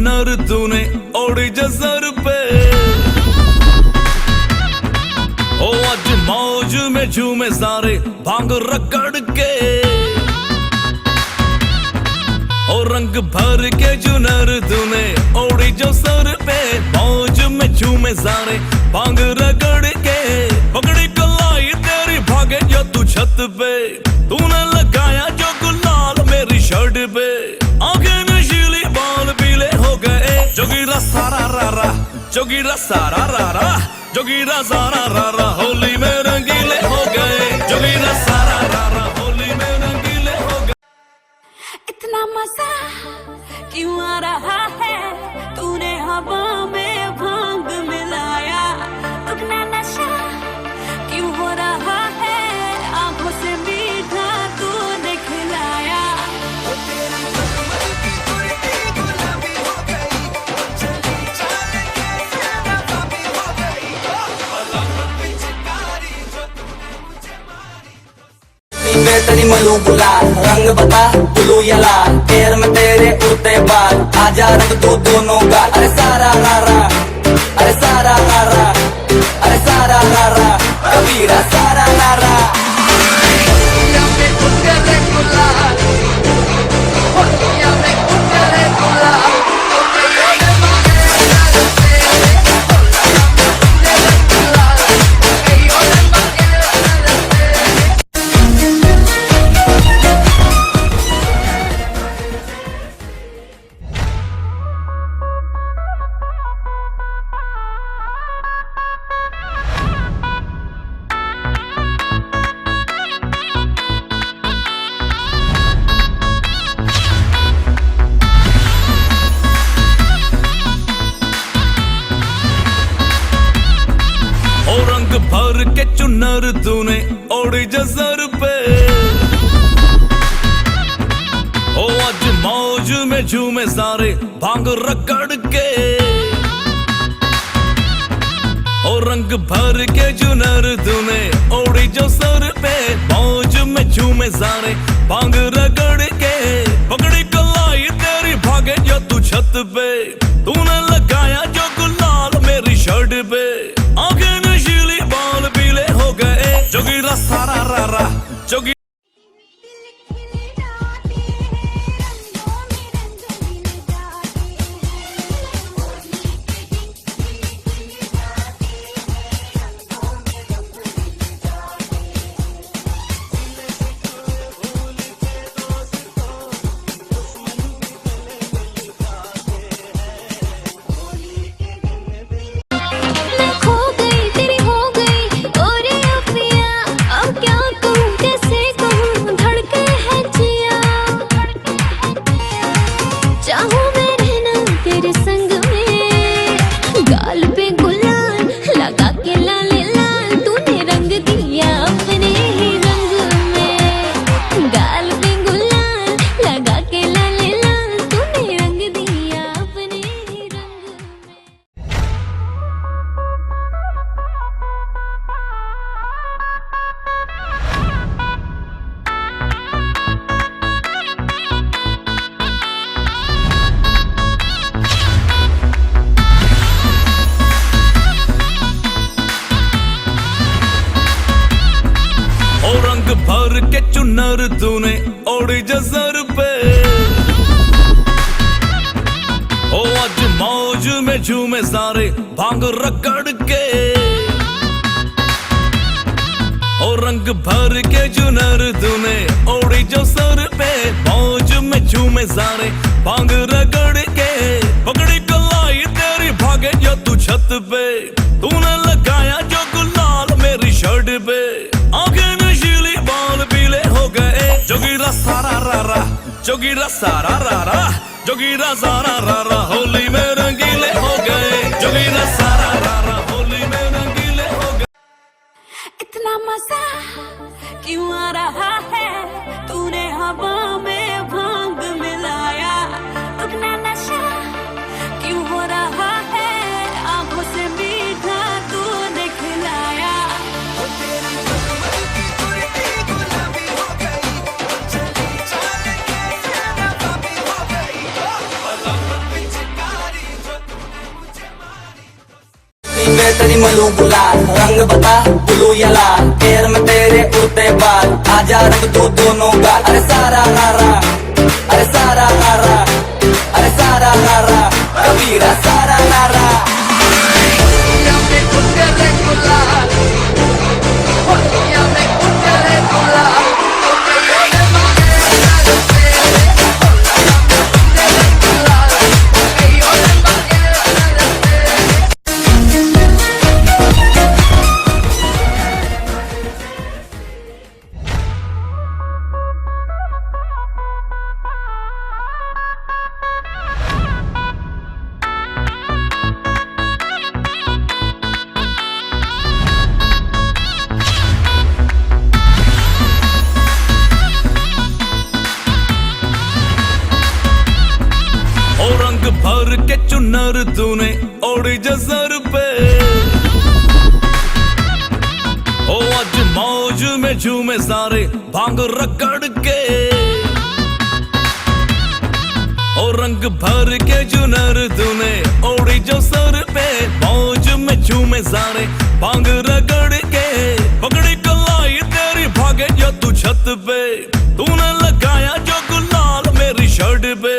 चुनर तूने ओढ़ी जसर पे। ओ आज मौज में झूमे सारे भांग रगड़ के। ओ रंग भर के चुनर तूने ओढ़ी जो सर पे। मौज में झूमे सारे भांग रगड़ के। पगड़ी कलाई तेरी भागे जो तू छत पे। तूने लगाया जो गुलाल मेरी शर्ट पे। आंखें नशीली बाल पीले हो गए। जोगीरा सारा रारा जोगीरा सारा रारा जोगीरा सारा रारा होली में रंगीले हो गए। जोगीरा सारा रारा होली में रंगीले हो गए। इतना मजा क्यों आ रहा है, तूने हवा में भांग मिलाया। दुगना नशा क्यों हो रहा है, आंखों से मीठा तूने खिलाया। तेरी मलू गुलाल रंग बता ब्लू या लाल। पैर में तेरे उड़ते बाल आजा रंग तू दोनों गाल। अरे सारा रारा अरे सारा रारा अरे सारा रारा कबीरा सारा रारा। भर के चुनर तूने ओढ़ी जसर पे। ओ आज मौज में झूमे सारे भांग रगड़ के। ओ रंग भर के चुनर तूने ओढ़ी जो सर पे। मौज में झूमे सारे भांग रगड़ के। पगड़ी कलाई तेरी भागे जो तू छत पे। तूने लगाया जो गुलाल मेरी शर्ट पे। आंखें नशीली बाल पीले हो गए। जोगीरा सारा रारा जोगी भर के चुनर तूने ओढ़ी जसर पे। ओ आज मौज में झूमे सारे भांग रगड़ के। ओ रंग भर के चुनर तूने ओढ़ी जो सर पे। मौज में झूमे सारे भांग रगड़ के। पगड़ी कलाई तेरी भागे जो तू छत पे। तूने लगाया जो गुलाल मेरी शर्ट पे। आंखें नशीली बाल पीले हो गए। जोगीरा सारा रारा जोगीरा सारा रारा जोगीरा सारा रारा होली में रंगीले हो गए। जोगीरा सारा रारा होली में रंगीले हो गए। इतना मजा क्यों आ रहा है, तूने हवा में भांग मिलाया। दुगना नशा क्यों हो रहा है, आंखों से मीठा तूने खिलाया। तनी मलू गुलाल, रंग बता ब्लू या लाल, पैर में तेरे उड़ते बाल, आजा रंग तू दोनों गाल। अरे सारा रारा, अरे सारा रारा, अरे सारा रारा, कबीरा सारा रारा। भर के चुनर तूने ओढ़ी जसर पे, ओ आज मौज में झूमे सारे भांग रगड़ के। ओ रंग भर के चुनर तूने ओढ़ी जो सर पे, मौज में झूमे सारे भांग रगड़ के। पकड़ी कलाई तेरी भागे जो तू छत पे, तूने लगाया जो गुलाल मेरी शर्ट पे।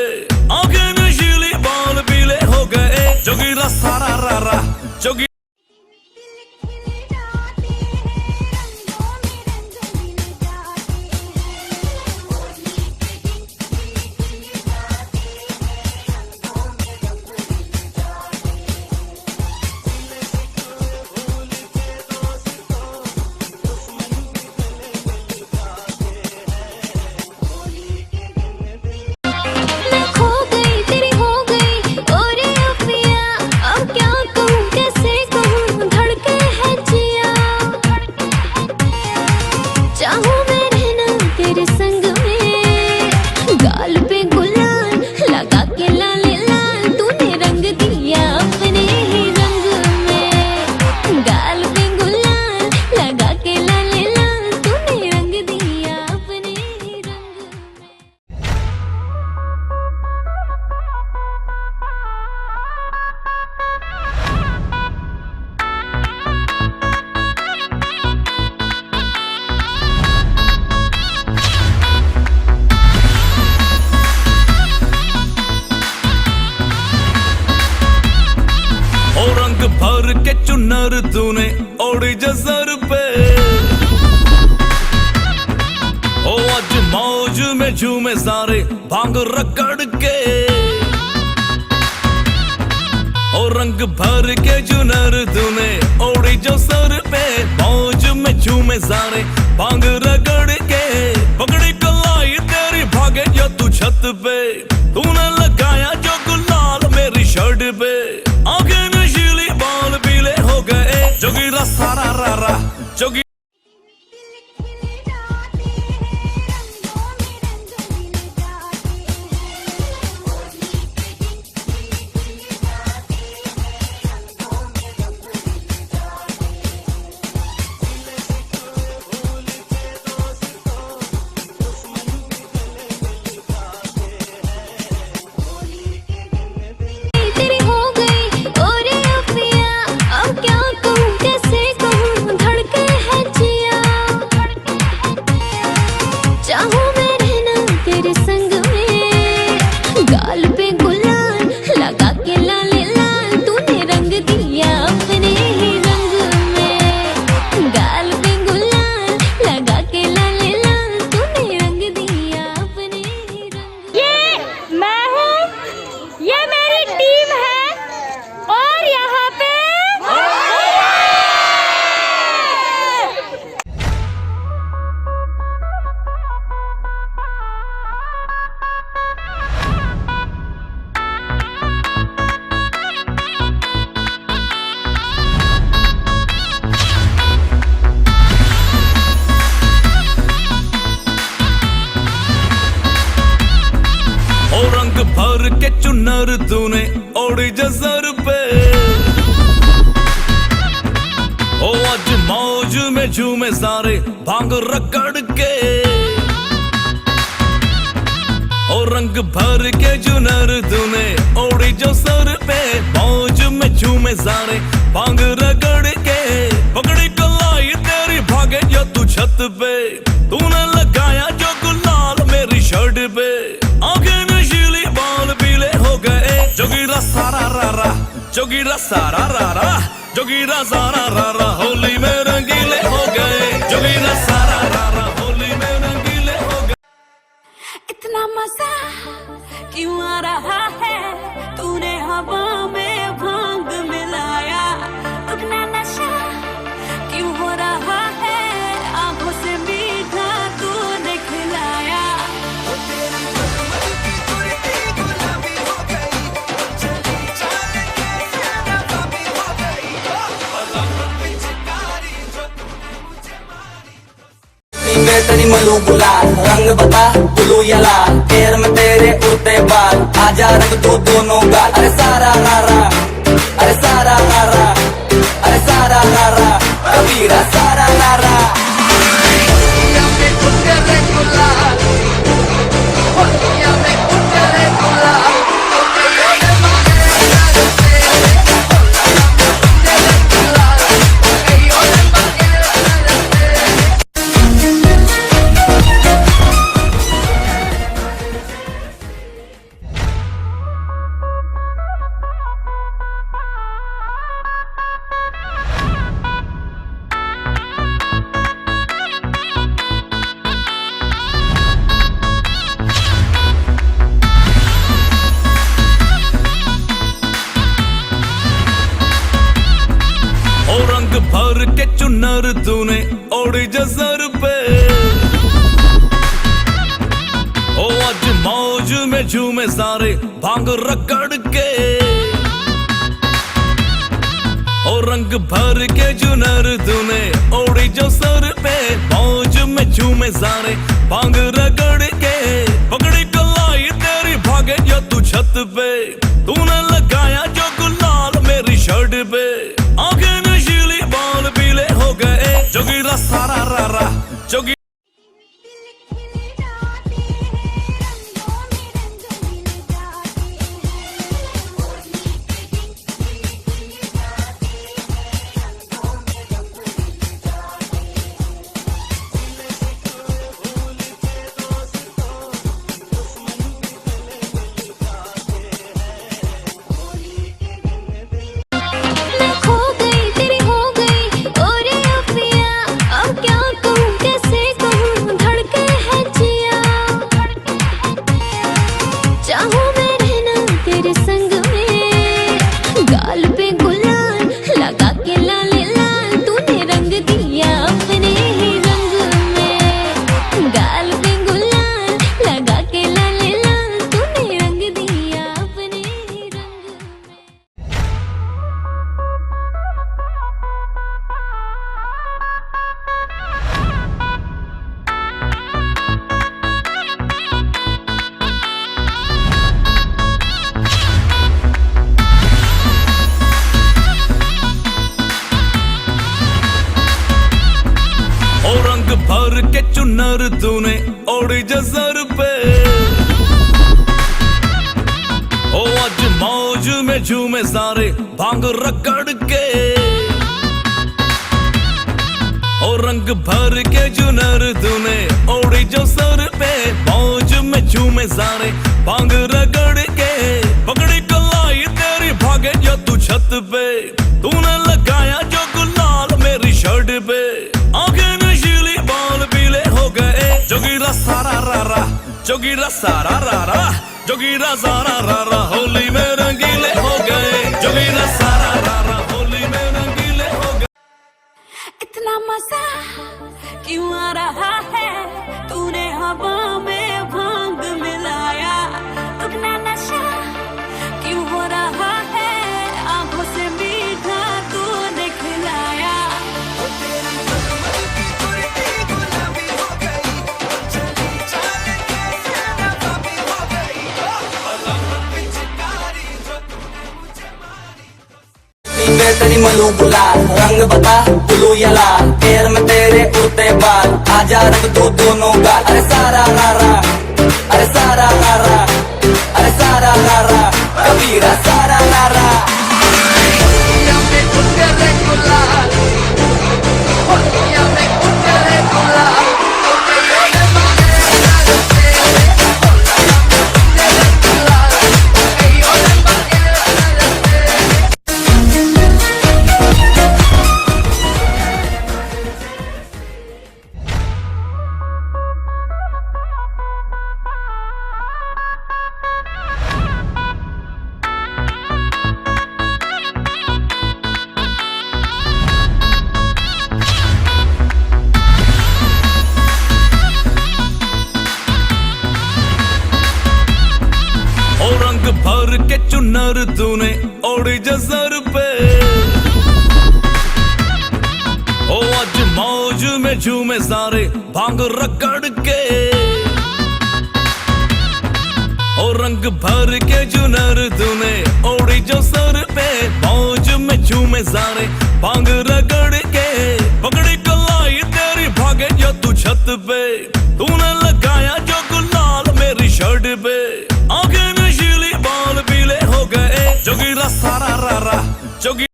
आंखें नशीली बाल पीले हो गए, जोगीरा सारा रारा जोगी। भर के चुनर तूने ओढ़ी जसर पे, ओ आज मौज में झूमे सारे भांग रगड़ के। ओ रंग भर के चुनर तूने ओढ़ी जो सर पे, मौज में झूमे सारे भांग रगड़ के। पकड़ी कलाई तेरी भागे जो तू छत पे, तूने लगाया जो गुलाल मेरी शर्ट पे। आंखें नशीली बाल पीले हो गए, जोगीरा सारा रारा जोगी। भर के चुनर तूने ओढ़ी जसर पे, ओ आज मौज में झूमे सारे भांग रगड़ के। ओ और रंग भर के जुनर तूने ओढ़ी जो सर पे, मौज में झूमे सारे भांग रगड़ के, पकड़ी कलाई तेरी भागे जो तू छत पे, तूने लगाया जो गुलाल मेरी शर्ट पे, आंखें नशीली बाल पीले हो गए, जोगीरा सारा रारा, जोगीरा सारा रारा, जोगीरा सारा रारा, होली में रंगीले हो गए, जोगीरा सारा रारा, होली में रंगीले हो गए। इतना मजा क्यों आ रहा है, तूने हवा में भांग मिलाया, दुगना नशा क्यों हो रहा है, आंखों से मीठा तूने खिलाया। तेरी मलू गुलाल, रंग बता ब्लू या लाल, पैर में तेरे उड़ते बाल, आजा रंग तू दोनों गाल, अरे सारा रारा, अरे सारा रारा, अरे सारा रारा, कबीरा सारा रारा। भर के चुनर तूने ओढ़ी जसर पे, ओ आज मौज में झूमे सारे भांग रगड़ के, ओ रंग भर के चुनर तूने ओढ़ी जो सर पे, मौज में झूमे सारे भांग रगड़ के, पकड़ी कलाई तेरी भागे जो तू छत पे, तूने लगाया जो गुलाल मेरी शर्ट पे, आंखें नशीली बाल पीले हो गए, जोगीरा सारा रारा, जोगी भर के चुनर तूने ओढ़ी जसर पे, ओ आज मौज में झूमे सारे भांग रगड़ के, ओ रंग भर के चुनर तूने ओढ़ी जो सर पे, मौज में झूमे सारे भांग रगड़ के, पकड़ी कलाई तेरी भागे जो तू छत पे, तूने लगाया जो गुलाल मेरी शर्ट पे, आंखें नशीली बाल पीले हो गए, जोगीरा सारा रारा, जोगीरा सारा रारा, जोगीरा सारा रारा, होली में रंगीले हो गए, जोगीरा सारा रारा, होली में रंगीले हो गए। इतना मजा क्यों आ रहा है, तूने हवा में भांग मिलाया, दुगना नशा क्यों हो रहा है, आंखों से मीठा तूने खिलाया। तेरी मलू गुलाल, रंग बता ब्लू या लाल, पैर में तेरे उड़ते बाल, आजा रंग तू दोनों गाल, अरे सारा रारा, अरे सारा रारा, चुनर तूने ओढ़ी जसर पे। ओ आज मौज में झूमे सारे भांग रगड़ के। ओ रंग भर के चुनर तूने ओढ़ी जो सर पे। मौज में झूमे सारे भांग रगड़ के। पकड़ी कलाई तेरी भागे जो तू छत पे। तूने लगाया जो गुलाल मेरी शर्ट पे। आंखें नशीली बाल पीले हो गए। जोगीरा सारा रारा जोगी।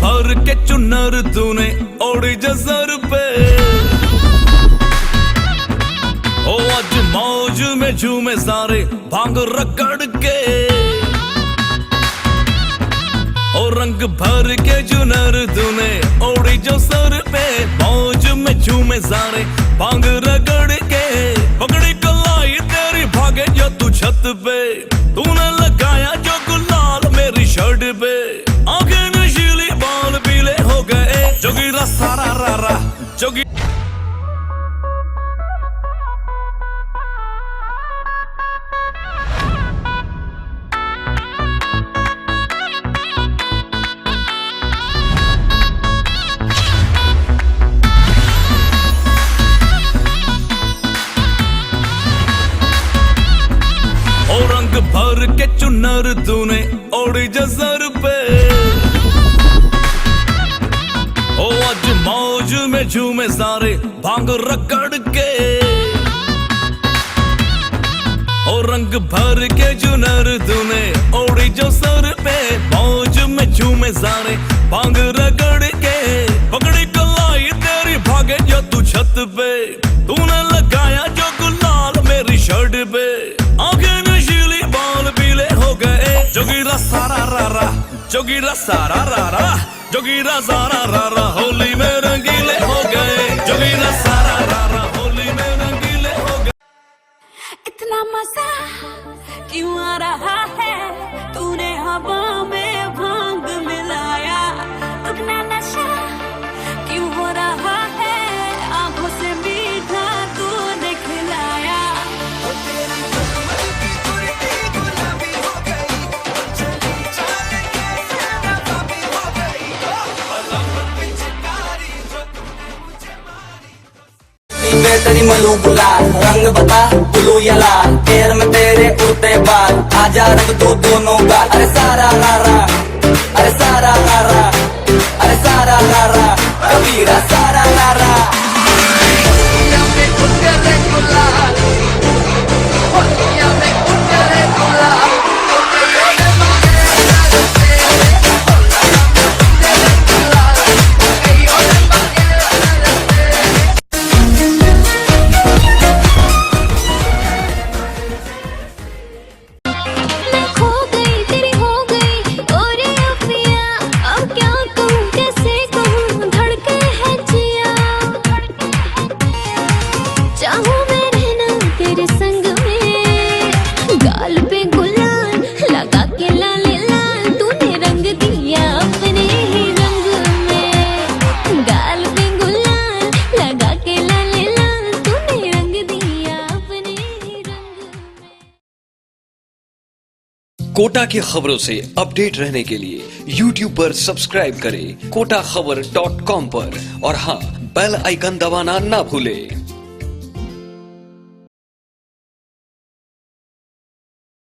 भर के चुनर तूने ओढ़ी जसर पे। ओ आज मौज में झूमे सारे भांग रगड़ के। ओ रंग भर के चुनर तूने ओढ़ी जो सर पे। मौज में झूमे सारे भांग रगड़ के। पकड़ी कलाई तेरी भागे जो तू छत पे। तूने लगाया जो गुलाल मेरी शर्ट पे। आंखें नशीली बाल पीले हो गए। जोगीरा सारा रारा जोगी। ओ रंग भर के चुनर तूने ओढ़ी जसर पे। ओ आज मौज में झूमे सारे भांग रगड़ के। ओ रंग भर के चुनर तूने ओढ़ी जो सर पे। मौज में झूमे सारे भांग रगड़ के। पकड़ी कलाई तेरी भागे जो तू छत पे। तूने लगाया जो गुलाल मेरी शर्ट पे। आंखें नशीली बाल पीले हो गए। जोगीरा सारा रारा जोगीरा सारा रारा जोगीरा सारा रारा होली में रंगीले हो गए। जोगीरा सारा रारा होली में रंगीले हो गए। इतना मजा क्यों आ रहा है? तूने हवा में भांग मिलाया। दुगना नशा क्यों हो रहा है? आंखों से मीठा तूने खिलाया। तेरी मलू गुलाल रंग बता ब्लू या लाल। पैर में तेरे उड़ते बाल आजा रंग दो दोनों गाल। अरे सारा रारा अरे सारा रारा अरे सारा रारा कबीरा सारा रारा। कोटा की खबरों से अपडेट रहने के लिए YouTube पर सब्सक्राइब करें kotakhbar.com पर और हाँ, बेल आइकन दबाना ना भूलें।